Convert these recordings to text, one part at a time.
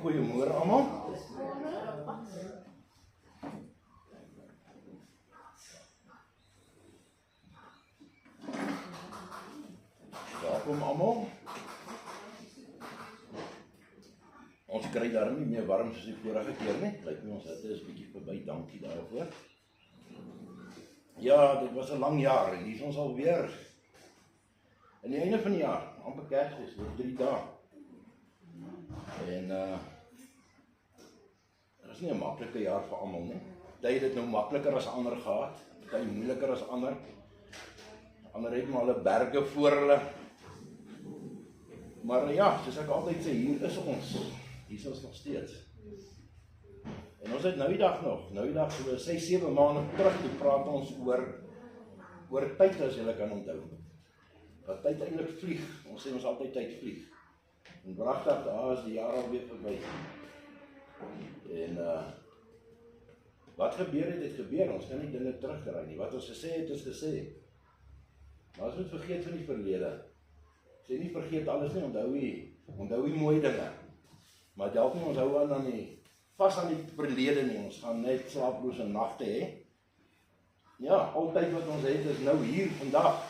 Goeiemôre almal. Welkom almal. Ons kry daarom nie meer warm soos die vorige keer nie. Lyk my ons hitte is 'n bietjie verby, dankie daarvoor. Ja, dit was 'n lang jaar en hier is ons alweer aan die einde van die jaar, amper Kersfees, oor 3 dae. En dit is nie 'n maklike jaar vir almal nie. Party het dit nou makliker as ander gehad, party moeiliker as ander. Ander het maar hulle berge voor hulle. Maar ja, soos ek altyd sê, hier is ons nog steeds. En ons het nou die dag so 6-7 maande terug, toe praat ons oor tyd, as julle kan onthou. Dat tyd eintlik vlieg, ons sê ons altyd tyd vlieg. En pragtig, daar is die jaar alweer verby. En wat gebeur het gebeur, ons kan nie dinge terugkry nie. Wat ons gesê het, is gesê. Maar ons moet vergeet van die verlede. Sê nie vergeet alles nie, onthou die mooi dinge. Maar dit help nie ons hou vas aan die verlede nie, ons gaan net slaaplose nagte hê. Ja, altyd wat ons het is nou hier, vandag.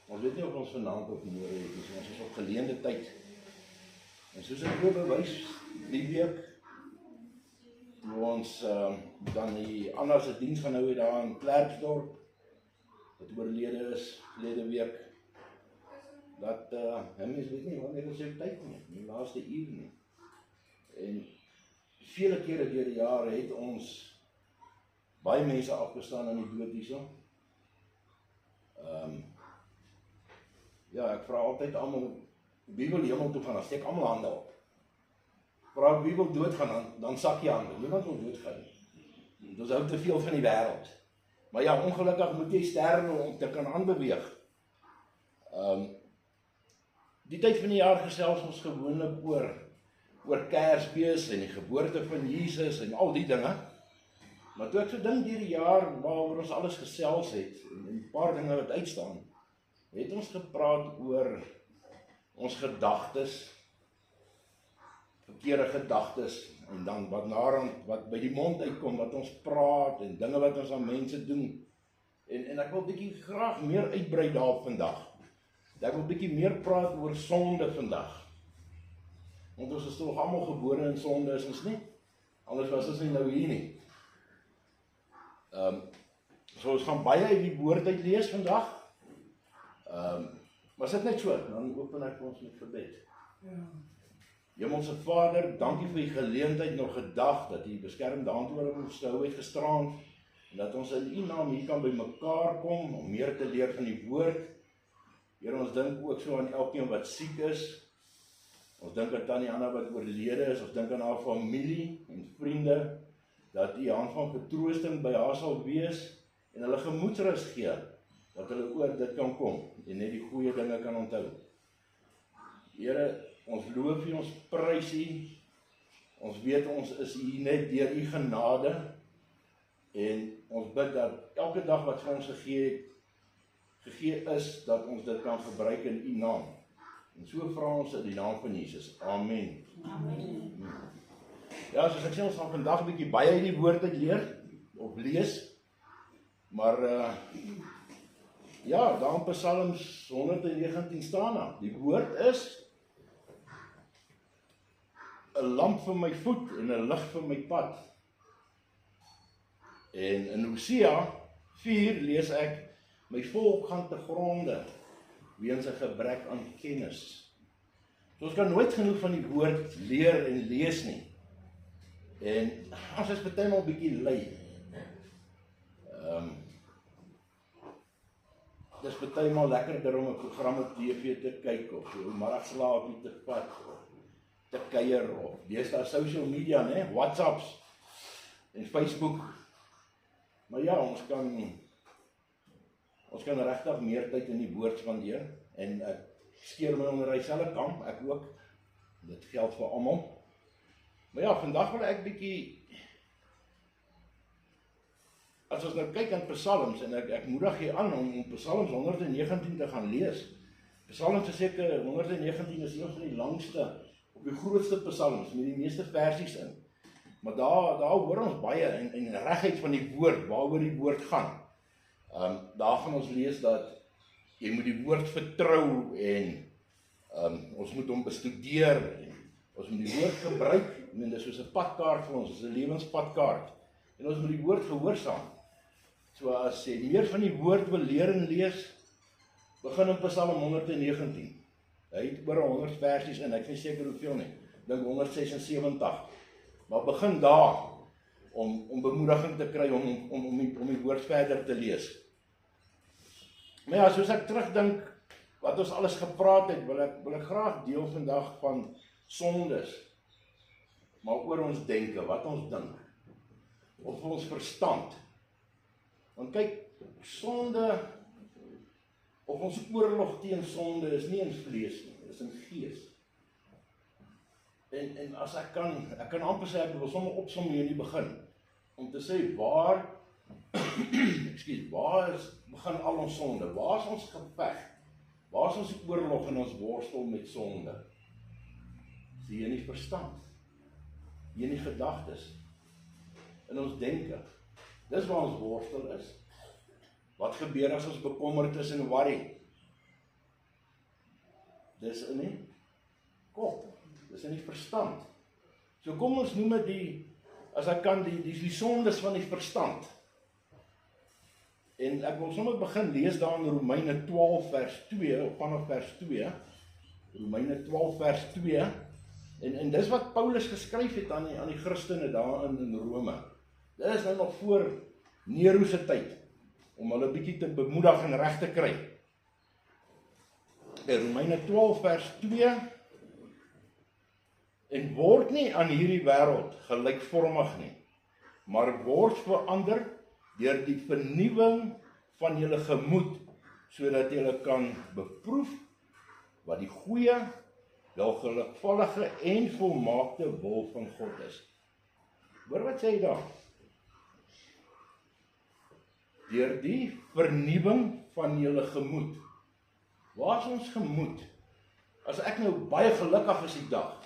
Ons weet nie of ons vanaand of môre het, dus ons is op geleende tyd. En soos ek wil bewys, die week, toe ons dan die Anna's diens gaan hou daar in Klerksdorp, wat oorlede is, verlede week, dat mens weet nie wanneer is sy tyd nie, die laaste uur nie. En vele kere deur die jare het ons baie mense afgestaan aan die dood hierso. Ja, ek vra altyd almal, wie wil hemel toe gaan, dan steek almal hande op. Vra wie wil doodgaan, dan sak jy hande, niemand wil doodgaan nie. Dit is ook te veel van die wêreld. Maar ja, ongelukkig moet jy sterwe om te kan aanbeweeg. Die tyd van die jaar gesels ons gewoonlik oor Kersfees en die geboorte van Jesus en al die dinge. Maar toe ek so dink deur die jaar waaroor ons alles gesels het en 'n paar dinge wat uitstaan, het ons gepraat oor ons gedagtes, verkeerde gedagtes en dan wat by die mond uitkom, wat ons praat en dinge wat ons aan mense doen. En ek wil bietjie graag meer uitbrei daarop vandag. Ek wil bietjie meer praat oor sonde vandag. Want ons is toch almal gebore in sonde, is ons nie? Anders was ons nie nou hier nie. So ons gaan baie uit die woord uit lees vandag. Maar sit net so, dan open ek ons met gebed. Hemelse Vader, dankie vir die geleentheid nog 'n dag, dat die beskermde hand oor ons hou het gestraand, en dat ons in U naam hier kan by mekaar kom, om meer te leer van die woord. Here, ons dink ook so aan elkeen wat siek is. Ons dink aan Tannie Anna wat oorlede is, ons dink aan haar familie en vriende, dat U hand van vertroosting by haar sal wees, en hulle gemoedsrus gee, dat hulle oor dit kan kom, en net die goeie dinge kan onthou. Here, ons loof U, ons prys U, ons weet ons is hier net deur U genade, en ons bid dat elke dag wat vir ons gegee is, dat ons dit kan gebruik in U naam. En so vra ons in die naam van Jesus. Amen. Amen. Ja, soos ek sê, ons gaan vandag 'n bietjie baie uit die woord uit leer, of lees, maar ja, daar in Psalms 119 staan daar, die woord is 'n lamp vir my voet en 'n lig vir my pad. En in Hosea 4 lees ek, my volk gaan te gronde, weens 'n gebrek aan kennis. So ons kan nooit genoeg van die woord leer en lees nie. En ons is partymal bietjie lui. Dis partymal lekkerder om 'n program op TV te kyk, of so 'n middagslaapie te vat, of te kuier, of lees daar social media, né, WhatsApps en Facebook. Maar ja, ons kan regtig meer tyd in die woord spandeer, en ek skeer my onder dieselfde kamp, ek ook, dit geld vir almal. Maar ja, vandag wil ek bietjie as ons nou kyk aan Psalms, en ek moedig jy aan om Psalms 119 te gaan lees. Psalms is seker 119 is een van die langste, op die grootste Psalms, met die meeste versies in. Maar daar hoor ons baie, en regheid van die woord, waaroor die woord gaan. Daar gaan ons lees dat jy moet die woord vertrou, en ons moet hom bestudeer, en ons moet die woord gebruik, en dit is soos 'n padkaart vir ons, dit is 'n lewenspadkaart, en ons moet die woord gehoorsaam. So as jy meer van die woord wil leer en lees, begin in Psalm 119. Hy het oor 100 versies in, ek is nie seker hoeveel nie, dink 176. Maar begin daar, om bemoediging te kry, om die woord verder te lees. Maar ja, soos ek terugdink, wat ons alles gepraat het, wil ek graag deel vandag van sondes, maar oor ons denke, wat ons dink, of ons verstand. Want kyk, sonde, of ons oorlog teen sonde, is nie in vlees nie, dit is in gees. En as ek kan amper sê, ek wil sommer opsom hier in die begin, om te sê, waar begin al ons sonde, waar is ons geveg, waar is ons oorlog en ons worstel met sonde? Is hier in die verstand, hier in die gedagtes, in ons denke, dis waar ons worstel is. Wat gebeur as ons bekommerd is en worry? Dis in die kop, dis in die verstand. So kom ons noem dit as ek kan, die sondes van die verstand. En ek wil sommer begin lees daar in Romeine 12 vers 2, of vanaf vers 2, Romeine 12 vers 2, en dis wat Paulus geskryf het aan die Christene daar in Rome. Dit is nou nog voor Nero se tyd, om hulle bietjie te bemoedig en reg te kry. Romeine 12 vers 2, en word nie aan hierdie wêreld gelykvormig nie, maar word verander deur die vernuwing van julle gemoed, sodat julle kan beproef wat die goeie, welgelukvallige en volmaakte wil van God is. Hoor wat sê hy daar? Deur die vernuwing van julle gemoed. Waar is ons gemoed? As ek nou baie gelukkig is die dag,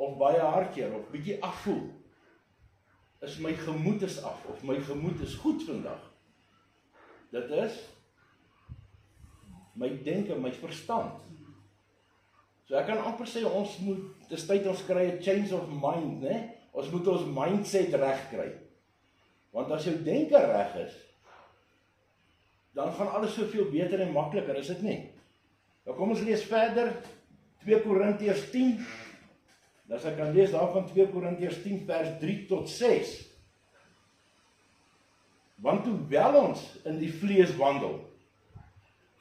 of baie hartseer, of bietjie afvoel, is my gemoed is af, of my gemoed is goed vandag. Dit is my denke, my verstand. So ek kan amper sê, dis tyd ons kry 'n change of mind, né? Ons moet ons mindset reg kry. Want as jou denke reg is, dan gaan alles soveel beter en makliker, is dit nie? Nou kom ons lees verder, 2 Korintiërs 10, as ek kan lees daarvan 2 Korintiërs 10 vers 3 tot 6. Want hoewel ons in die vlees wandel,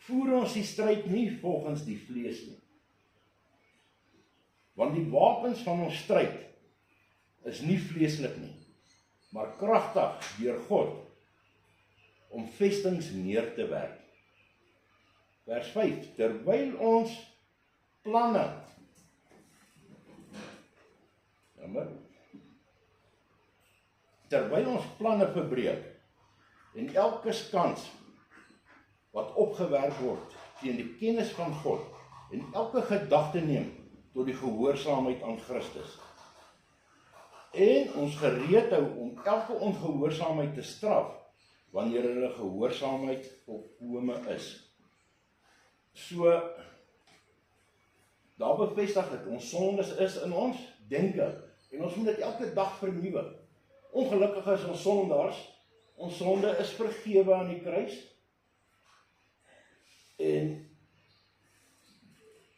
voer ons die stryd nie volgens die vlees nie. Want die wapens van ons stryd is nie vleeslik nie, maar kragtig deur God om vestings neer te werk. Vers 5, terwyl ons planne verbreek en elke skans wat opgewerp word teen die kennis van God en elke gedagte neem tot die gehoorsaamheid aan Christus. En ons gereed hou om elke ongehoorsaamheid te straf wanneer hulle gehoorsaamheid volkome is. So, daar bevestig dit, ons sondes is in ons denke, en ons moet dit elke dag vernuwe. Ongelukkig is ons sondaars, ons sonde is vergewe aan die kruis, en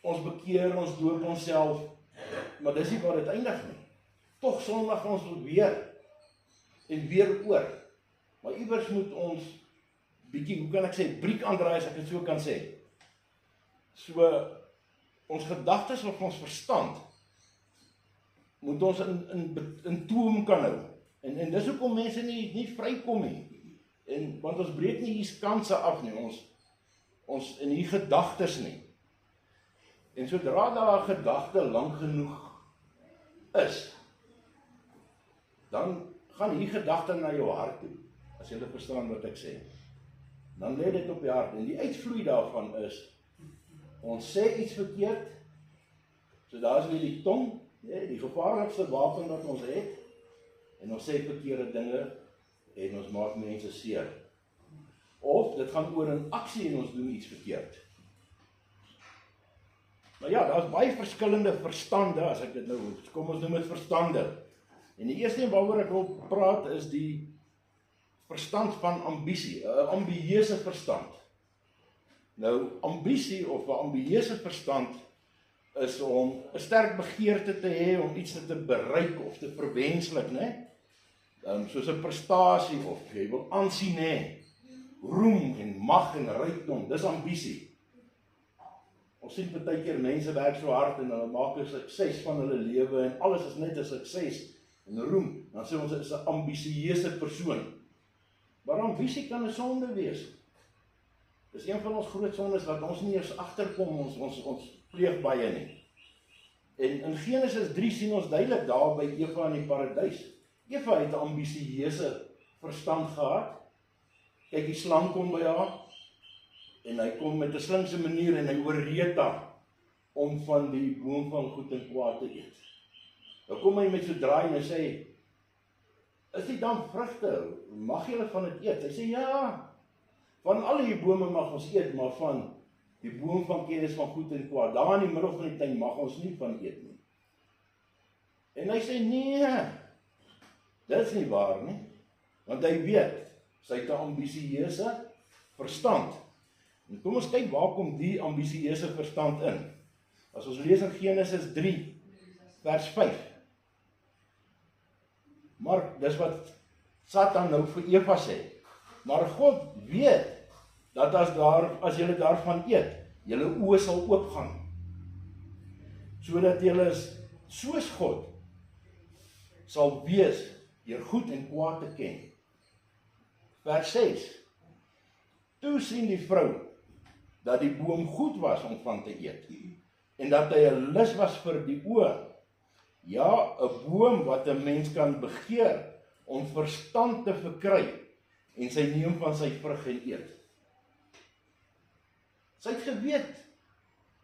ons bekeer, ons doop onsself, maar dis nie waar dit eindig nie. Tog sondig ons weer, en weer oor. Maar iewers moet ons bietjie, hoe kan ek sê, briek aandraai, as ek dit so kan sê. So, ons gedagtes of ons verstand, moet ons in toom kan hou. En dis hoekom mense nie vrykom nie. Want ons breek nie hier kanse af nie, ons in hier gedagtes nie. En sodra daar 'n gedagte lank genoeg is, dan gaan hier gedagte na jou hart toe. as julle verstaan wat ek sê. Dan lê dit op die hart, en die uitvloei daarvan is, ons sê iets verkeerd, so daar is weer die tong, die gevaarlikste wapen wat ons het, en ons sê verkeerde dinge, en ons maak mense seer. Of, dit gaan oor 'n aksie en ons doen iets verkeerd. Nou ja, daar is baie verskillende verstande, as ek dit nou, kom ons noem dit verstande. En die eerste een waaroor ek wil praat is die verstand van ambisie, 'n ambieuse verstand. Nou, ambisie of 'n ambieuse verstand is om 'n sterk begeerte te hê om iets te bereik of te verwenslik, né? Soos 'n prestasie of jy wil aansien hê, roem en mag en rykdom, dis ambisie. Ons sien baie keer mense werk so hard en hulle maak 'n sukses van hulle lewe en alles is net 'n sukses en roem, dan sê ons is 'n ambisieuse persoon. Maar ambisie kan 'n sonde wees. Dis een van ons groot sondes wat ons nie eens agterkom, ons pleeg baie nie. En in Genesis 3 sien ons duidelik daar by Eva in die paradys. Eva het 'n ambisieuse verstand gehad. Kyk, die slang kom by haar, en hy kom met 'n slinkse manier en hy oorreed haar om van die boom van goed en kwaad te eet. Dan kom hy met so draai en hy sê, is dit dan vrugte, mag julle van dit eet? Hy sê, ja, van al die bome mag ons eet, maar van die boom van kennis van goed en kwaad, daar in die middel van die tuin mag ons nie van eet nie. En hy sê, nee, dit is nie waar nie, want hy weet, sy het 'n ambisieuse verstand. En kom ons kyk waar kom die ambisieuse verstand in. As ons lees in Genesis 3, vers 5. Maar dis wat Satan nou vir Eva sê. Maar God weet dat as julle daarvan eet, julle oë sal oopgaan. Sodat julle soos God sal wees deur goed en kwaad te ken. Vers 6. Toe sien die vrou dat die boom goed was om van te eet, en dat hy 'n lus was vir die oë. Ja, 'n boom wat 'n mens kan begeer om verstand te verkry, en sy neem van sy vrug en eet. Sy het geweet,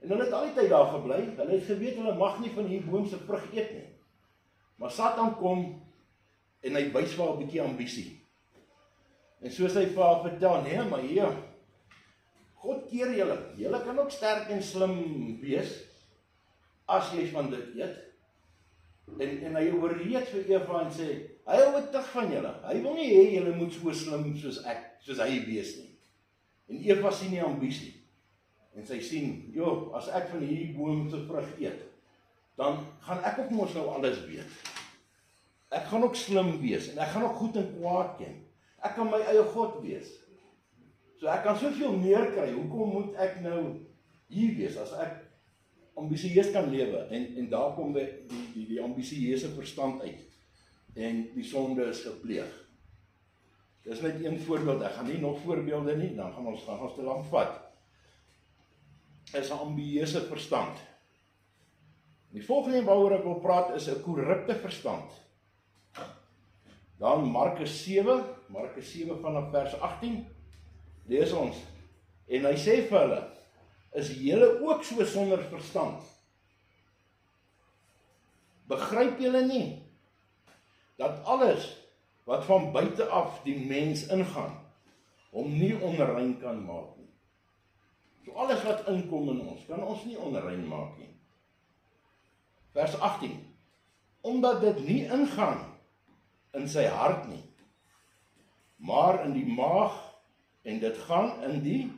en hulle het al die tyd daar gebly, hulle het geweet hulle mag nie van hierdie boom se vrug eet nie. Maar Satan kom, en hy wys vir haar 'n bietjie ambisie. En soos hy vir haar vertel, nee, maar hier, God keer julle kan ook sterk en slim wees, as jy van dit eet. En hy oorreed vir Eva en sê, hy hou terug van julle, hy wil nie hê julle moet so slim soos hy wees nie. En Eva sien die ambisie, en sy sien, joh, as ek van hierdie boom se vrug eet, dan gaan ek ook mos nou alles weet. Ek gaan ook slim wees, en ek gaan ook goed en kwaad ken. Ek kan my eie God wees. So ek kan soveel meer kry, hoekom moet ek nou hier wees, as ek ambisieus kan lewe, en daar kom die ambisieuse verstand uit, en die sonde is gepleeg. Dis net een voorbeeld, ek gaan nie nog voorbeelde nie, dan gaan ons te lank vat. Is 'n ambisieuse verstand. Die volgende waaroor ek wil praat is 'n korrupte verstand. Dan Markus 7 vanaf vers 18, lees ons, en hy sê vir hulle, is julle ook so sonder verstand? Begryp julle nie, dat alles wat van buite af die mens ingaan, hom nie onrein kan maak nie. So alles wat inkom in ons, kan ons nie onrein maak nie. Vers 18, omdat dit nie ingaan in sy hart nie, maar in die maag, en dit gaan in die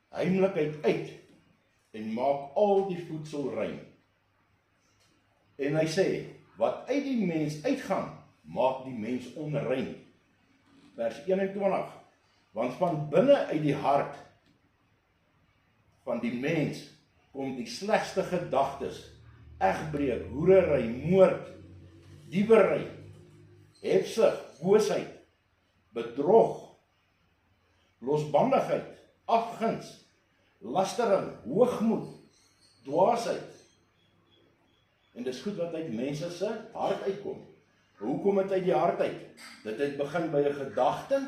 heimlikheid uit, en maak al die voedsel rein. En hy sê, wat uit die mens uitgaan, maak die mens onrein. Vers 21, want van binne uit die hart van die mens kom die slegste gedagtes, egbreek, hoerery, moord, diewery, hebsug, boosheid, bedrog, losbandigheid, afguns, lastering, hoogmoed, dwaasheid. En dis goed wat uit mense se hart uitkom. Hoe kom dit uit die hart uit? Dit het begin by 'n gedagte,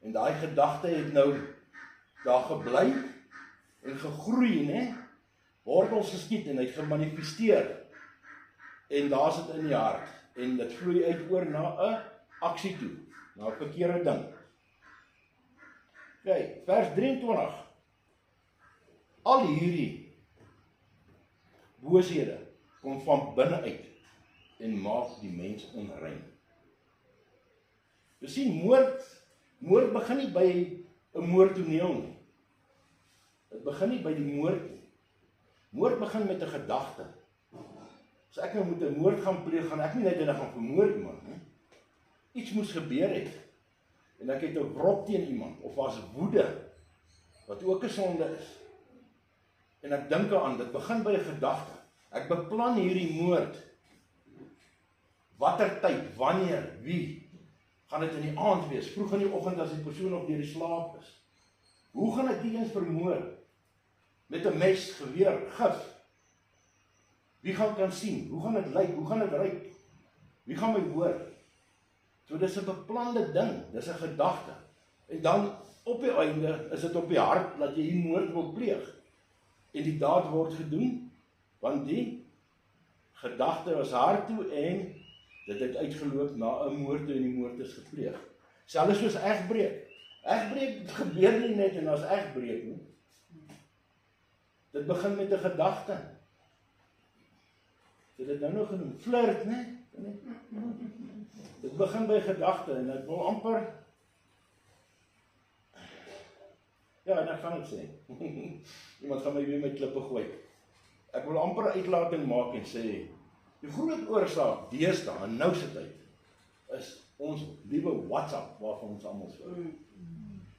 en daai gedagte het nou daar gebly, en gegroei, né? Wortels geskiet en hy het gemanifesteer. En daar sit in die hart. En dit vloei uit oor na 'n aksie toe, na 'n verkeerde ding. Kyk, vers 23. Al hierdie booshede kom van binne uit en maak die mens onrein. Jy sien, moord begin nie by 'n moordtoneel nie. Dit begin nie by die moord nie. Moord begin met 'n gedagte. As ek nou moet 'n moord gaan pleeg, gaan ek nie net gaan vermoord iemand nie. Iets moes gebeur het. En ek het 'n wrok teen iemand, of as woede, wat ook 'n sonde is. En ek dink aan, dit begin by 'n gedagte. Ek beplan hierdie moord. Watter tyd, wanneer, wie? Gaan dit in die aand wees, vroeg in die oggend as die persoon nog deur die slaap is? Hoe gaan ek die eens vermoor? Met 'n mes, geweer, gif? Wie gaan kan sien? Hoe gaan dit lyk? Hoe gaan dit ruik? Wie gaan my hoor? So dis 'n beplande ding, dis 'n gedagte. En dan op die einde is dit op die hart dat jy die moord wil pleeg. En die daad word gedoen, want die gedagte was hart toe en dit het uitgeloop na 'n moord toe en die moord is gepleeg. Selfs soos egbreek. Egbreek gebeur nie net en as egbreek nie. Dit begin met 'n gedagte. Jy het dit nou genoem, flirt, né? Dit begin by gedagte en ek wil amper en ek gaan dit sê. Iemand gaan my weer met klippe gooi. Ek wil amper 'n uitlating maak en sê die groot oorsaak deesdae en nou se tyd is ons liewe WhatsApp waarvan ons almal sou.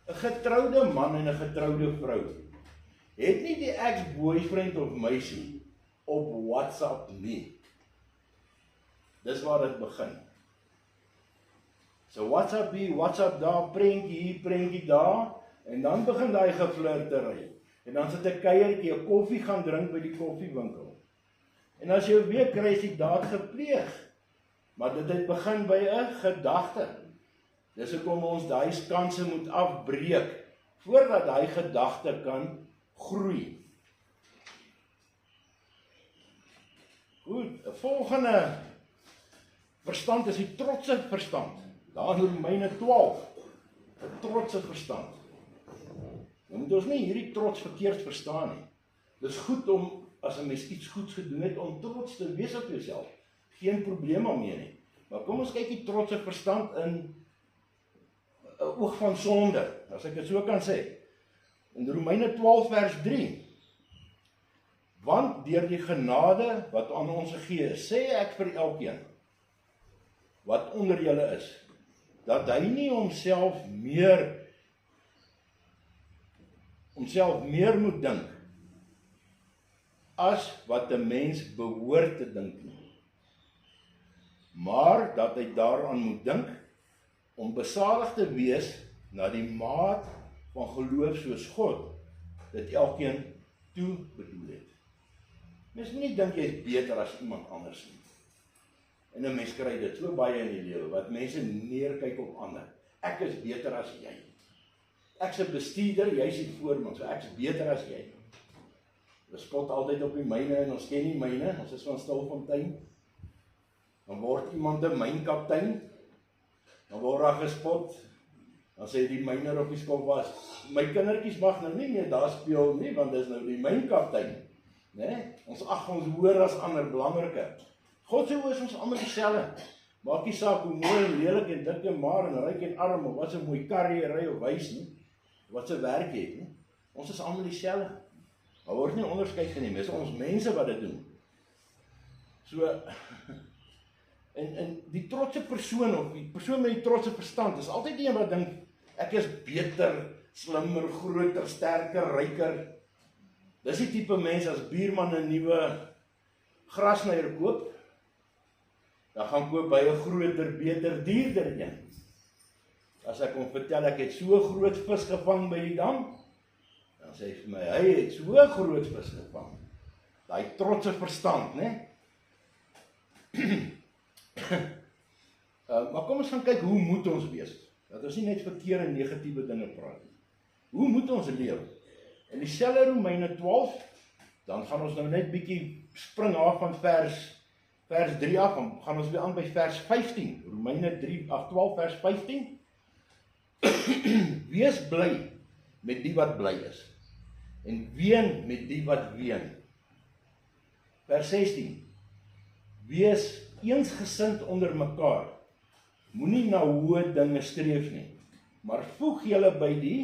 'n getroude man en 'n getroude vrou het nie die ex-boyfriend of meisie op WhatsApp nie. Dis waar dit begin. So WhatsApp hier, WhatsApp daar, prentjie hier, prentjie daar, en dan begin daai geflirtery. En dan sit 'n kuiertjie, 'n koffie gaan drink by die koffiewinkel. En as jy weer kry is die daad gepleeg. Maar dit het begin by 'n gedagte. Dis hoekom ons daai kanse moet afbreek voordat daai gedagte kan groei. Goed, 'n volgende verstand is die trotse verstand. Daar in Romeine 12, 'n trotse verstand. Nou moet ons nie hierdie trots verkeerd verstaan nie. Dis goed om, as 'n mens iets goeds gedoen het, om trots te wees op jouself. Geen probleem daarmee nie. Maar kom ons kyk die trotse verstand in 'n oog van sonde, as ek dit so kan sê. In Romeine 12 vers 3. Want deur die genade wat aan ons gegee is, sê ek vir elkeen wat onder julle is, dat hy nie homself meer moet dink as wat 'n mens behoort te dink nie, maar dat hy daaraan moet dink om besadig te wees na die maat van geloof soos God dit elkeen toe bedoel het. Mens moet nie dink jy is beter as iemand anders nie. En 'n mens kry dit so baie in die lewe, wat mense neerkyk op ander. Ek is beter as jy. Ek's 'n bestuurder, jy's die voorman, so ek's beter as jy. Ons spot altyd op die myne en ons ken nie myne, ons is van Stilfontein. Dan word iemand 'n mynkaptein, dan word daar gespot, dan sê die myner op die skop was, my kindertjies mag nou nie meer daar speel nie, want dis nou die mynkaptein. Nee, ons ag ons hoër as ander belangriker. God se oë is ons almal dieselfde. Maak nie saak hoe mooi en lelik en dik en maar en ryk en arm of wat 'n mooi kar jy ry of wys nie, wat se werk jy het nie. Ons is almal dieselfde. Daar word nie onderskeid geneem, dis ons mense wat dit doen. So en die trotse persoon of die persoon met die trotse verstand is altyd die een wat dink ek is beter, slimmer, groter, sterker, ryker. Dis die tipe mens as buurman 'n nuwe grasnyer koop, dan gaan koop by 'n groter, beter, duurder een. As ek hom vertel ek het so groot vis gevang by die dam, dan sê hy vir my, hy het so groot vis gevang. Daai trotse verstand, né? Maar kom ons gaan kyk, hoe moet ons wees? Dat ons nie net verkeerde en negatiewe dinge praat nie. Hoe moet ons leef? In dieselfde Romeine 12, dan gaan ons nou net bietjie spring af van vers 3 af, en gaan ons weer aan by vers 15, Romeine 12 vers 15. Wees bly met die wat bly is, en ween met die wat ween. Vers 16, wees eensgesind onder mekaar, moenie na hoë dinge streef nie, maar voeg julle by die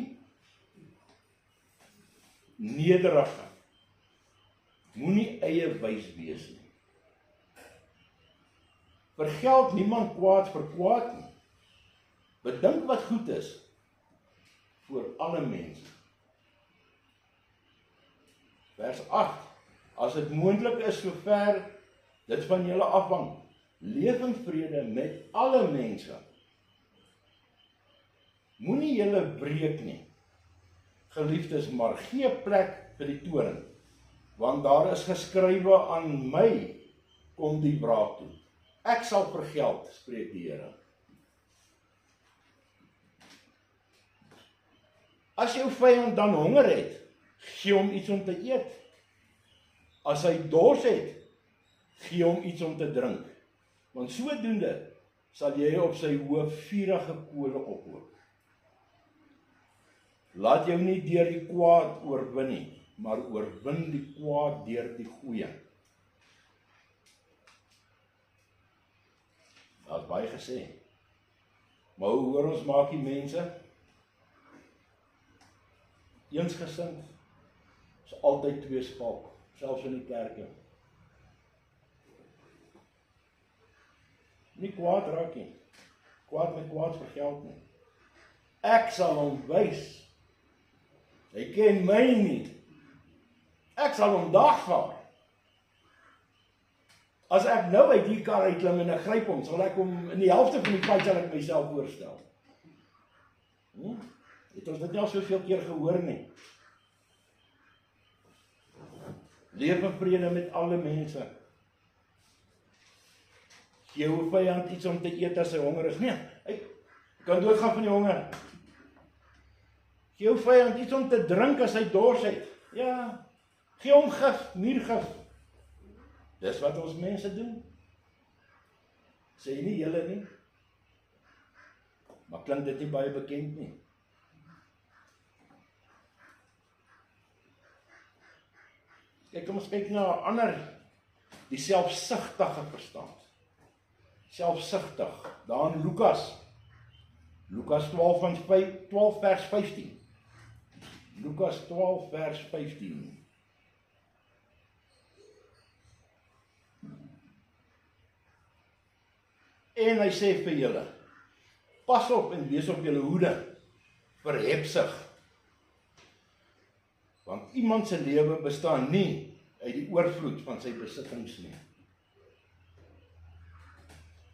nederige, moenie eie wys wees nie. Vergeld niemand kwaad vir kwaad nie. Bedink wat goed is vir alle mense. Vers 8. As dit moontlik is, sover dit van julle afhang, leef in vrede met alle mense. Moenie julle breek nie, geliefdes, maar gee plek vir die toorn, want daar is geskrywe, aan my kom die wraak toe. Ek sal vergeld, spreek die Here. As jou vyand dan honger het, gee hom iets om te eet. As hy dors het, gee hom iets om te drink. Want sodoende sal jy op sy hoof vurige kole ophoop. Laat jou nie deur die kwaad oorwin nie, maar oorwin die kwaad deur die goeie. Dat is baie gesê. Maar hoe hoor ons maak die mense? Eensgesind is altyd tweespalk, selfs in die kerke. Nie kwaad raak nie. Kwaad met kwaad vergeld nie. Ek sal hom wys. Hy ken my nie. Ek sal hom dagvaar. As ek nou uit die kar uitklim en ek gryp hom, sal ek hom in die helfte van die pad sal ek myself voorstel. Het ons dit nie al soveel keer gehoor nie? Leef in vrede met alle mense. Gee jou vyand iets om te eet as hy honger is. Nee, hy kan doodgaan van die honger. Gee jou vyand iets om te drink as hy dors het. Ja, gee hom gif, muurgif. Dis wat ons mense doen. Sê nie julle nie. Maar klink dit nie baie bekend nie. Kyk, kom ons kyk na 'n ander, die selfsugtige verstand. Selfsugtig. Daar in Lukas 12 vers 15. Lukas 12 vers 15. En hy sê vir julle, pas op en wees op julle hoede vir hebsug. Want iemand se lewe bestaan nie uit die oorvloed van sy besittings nie.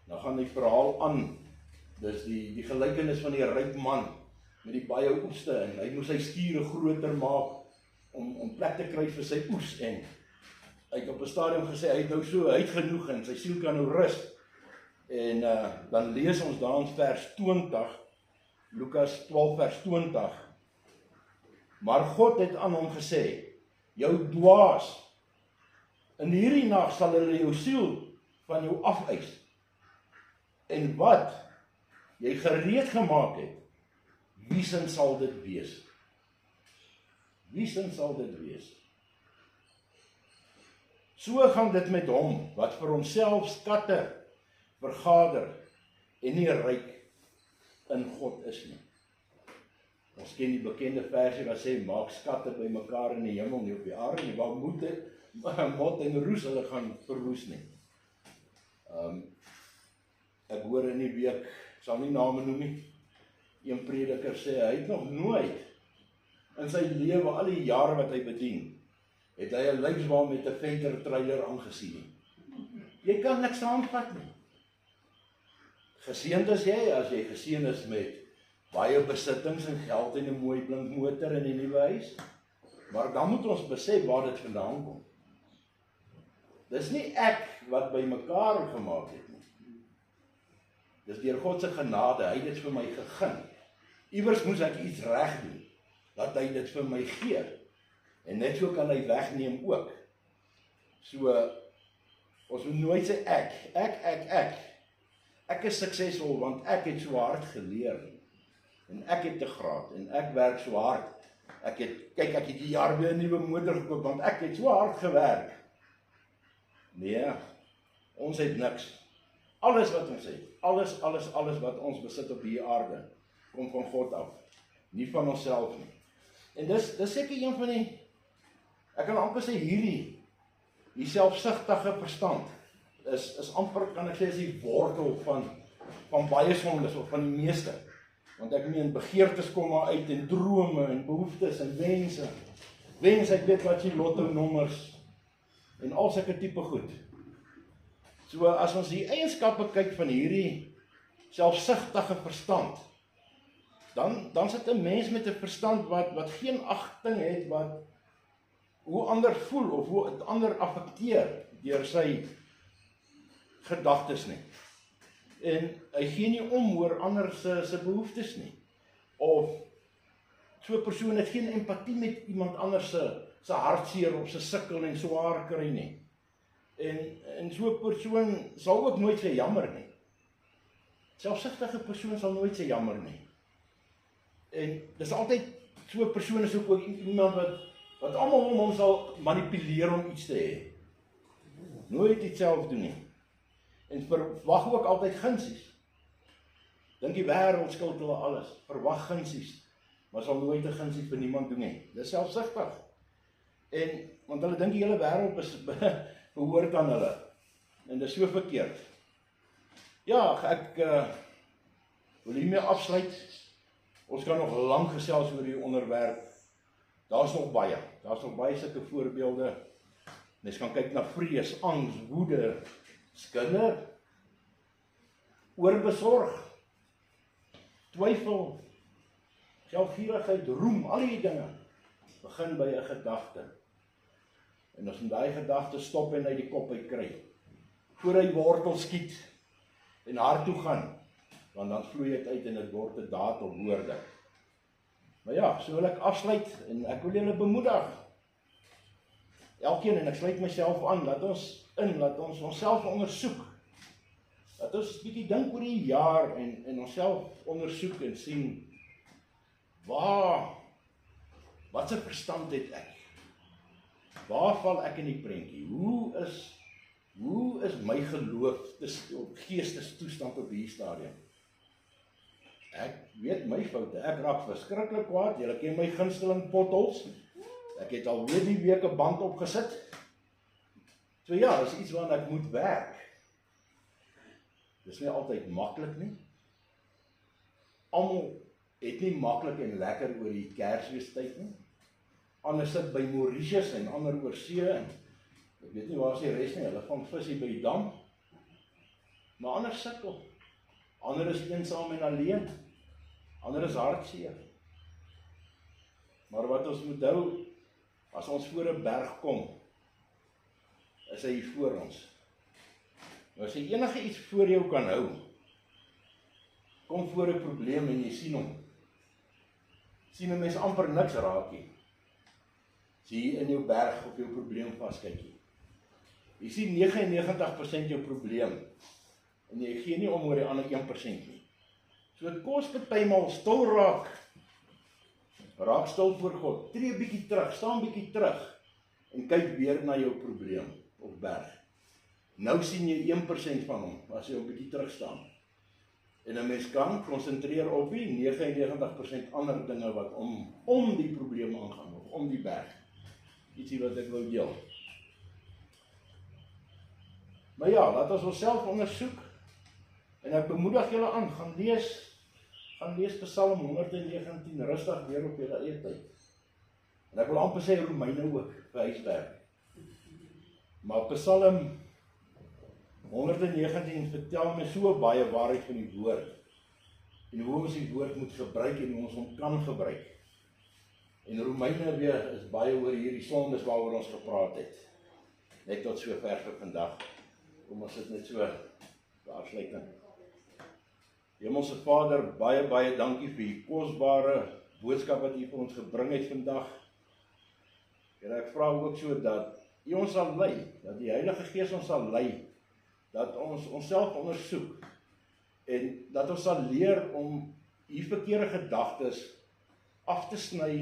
Nou gaan die verhaal aan, dis die gelykenis van die ryk man met die baie oeste, en hy moes sy skure groter maak om plek te kry vir sy oes, en hy het op 'n stadium gesê, hy het nou so uitgenoeg en sy siel kan nou rus. En dan lees ons daar in vers 20, Lukas 12 vers 20, maar God het aan hom gesê, jou dwaas, in hierdie nag sal hulle jou siel van jou afeis, en wat jy gereed gemaak het, wie sin sal dit wees? Wie sin sal dit wees? So gaan dit met hom, wat vir homself skatte vergader, en nie ryk in God is nie. Ons ken die bekende versie wat sê, maak skatte by mekaar in die hemel, nie op die aarde nie, waar moet dit, mot en roes hulle gaan verwoes nie. Ek hoor in die week, sal nie name noem nie, een prediker sê, hy het nog nooit in sy lewe, al die jare wat hy bedien, het hy 'n lynbaan met 'n venter trailer aangesien nie. Jy kan niks saamvat nie. Geseënd is jy, as jy geseën is met baie besittings en geld en 'n mooi blink motor in 'n nuwe huis. Maar dan moet ons besef waar dit vandaan kom. Dis nie ek wat by mekaar gemaak het nie. Dis deur God se genade, hy het dit vir my gegee. Iewers moes ek iets reg doen, dat hy dit vir my gee. En net so kan hy wegneem ook. So, ons moet nooit sê ek. Ek is suksesvol, want ek het so hard geleer. En ek het 'n graad, en ek werk so hard. Ek het die jaar weer 'n nuwe motor gekoop, want ek het so hard gewerk. Nee, ons het niks. Alles wat ons het, alles wat ons besit op die aarde, kom van God af. Nie van onsself nie. En dis seker een van die, ek kan amper sê die selfsugtige verstand, is amper, kan ek sê, is die wortel van baie sondes, of van die meeste. Want ek meen, begeertes kom maar uit, en drome, en behoeftes, en wense. Ek weet wat die lotto-nommers, en al sulke tipe goed. So, as ons die eienskappe kyk van hierdie selfsugtige verstand, dan sit 'n mens met 'n verstand wat geen agting het, wat hoe ander voel, of hoe ander affekteer, deur sy gedagtes nie. En hy gee nie om oor ander se behoeftes nie. Of so 'n persoon het geen empatie met iemand anders se hartseer of se sukkel en swaar kry nie. En so 'n persoon sal ook nooit sy jammer nie. Selfsugtige persoon sal nooit sy jammer nie. En dis altyd so 'n persoon is ook iemand wat almal om hom sal manipuleer om iets te hê. Nooit iets self doen nie. En verwag ook altyd gunsies. Dink die wêreld skuld hulle alles. Verwag gunsies, maar sal nooit 'n gunsie vir niemand doen nie. Dis selfsugtig. En want hulle dink die hele wêreld behoort aan hulle. En dis so verkeerd. Ja, ek wil hiermee afsluit. Ons kan nog lank gesels oor die onderwerp. Daar's nog baie sulke voorbeelde. Mens kan kyk na vrees, angs, woede, skinder, oorbesorg, twyfel, selfgierigheid, roem, al die dinge begin by 'n gedagte. En as ons daai gedagte stop en uit die kop uit kry, voor hy wortel skiet en hart toe gaan, want dan vloei dit uit en dit word 'n daad of woorde. Maar ja, so wil ek afsluit en ek wil julle bemoedig. Elkeen, en ek sluit myself aan, laat ons onsself ondersoek. Laat ons bietjie dink oor die jaar en onsself ondersoek en sien wat se verstand het ek? Waar val ek in die prentjie? Hoe is my geloof geestestoestand op hierdie stadium? Ek weet my foute, ek raak verskriklik kwaad, julle ken my gunsteling potholes, ek het al weer die week 'n band opgesit. So ja, dis iets waaraan ek moet werk. Dis nie altyd maklik nie. Almal het nie maklik en lekker oor die Kersfeestyd nie. Ander sit by Mauritius en ander oor see, en ek weet nie waar is die res nie, hulle vang visie by die dam. Maar ander sukkel. Ander is eensaam en alleen. Ander is hartseer. Maar wat ons moet hou, as ons voor 'n berg kom, is hy hier voor ons. Nou as jy enige iets voor jou kan hou, kom voor 'n probleem en jy sien hom. Sien 'n mens amper niks raak nie. Sien in jou berg of jou probleem vaskyk nie. Jy sien 99% jou probleem, en jy gee nie om oor die ander 1% nie. So dit kos partymal stil raak stil voor God, tree 'n bietjie terug, staan bietjie terug, en kyk weer na jou probleem, of berg. Nou sien jy 1% van hom, as jy 'n bietjie terug staan. En 'n mens kan konsentreer op die 99% ander dinge wat om die probleem aangaan, of om die berg. Ietsie wat ek wil deel. Maar ja, laat ons onsself ondersoek, en ek bemoedig julle aan, gaan lees Psalm 119 rustig weer op julle eie tyd. En ek wil amper sê Romeine ook, vir huiswerk. Maar Psalm 119 vertel my so baie waarheid van die woord, en hoe ons die woord moet gebruik, en hoe ons hom kan gebruik. En Romeine weer is baie oor hierdie sondes waaroor ons gepraat het. Net tot so ver vir vandag. Kom ons sit net so, afsluiting. Hemelse Vader, baie dankie vir die kosbare boodskap wat U vir ons gebring het vandag. Here, ek vra ook so dat U ons sal lei, dat die Heilige Gees ons sal lei, dat ons onsself ondersoek en dat ons sal leer om die verkeerde gedagtes af te sny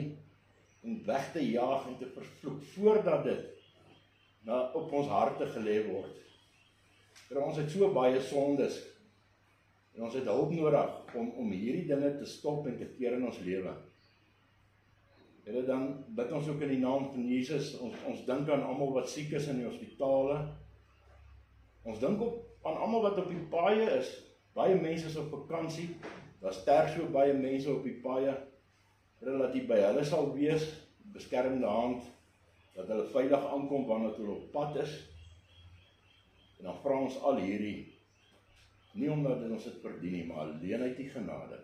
en weg te jaag en te vervloek voordat dit op ons harte gelê word. Here, ons het so baie sondes en ons het hulp nodig om hierdie dinge te stop en te keer in ons lewe. Here, dan bid ons ook in die naam van Jesus, ons dink aan almal wat siek is in die hospitale. Ons dink aan almal wat op die paaie is. Baie mense is op vakansie, daar sterf so baie mense op die paaie. Here, laat U by hulle sal wees, beskermende hand, dat hulle veilig aankom wanneer hulle op pad is. En dan vra ons al hierdie, nie omdat ons dit verdien nie, maar alleen uit die genade.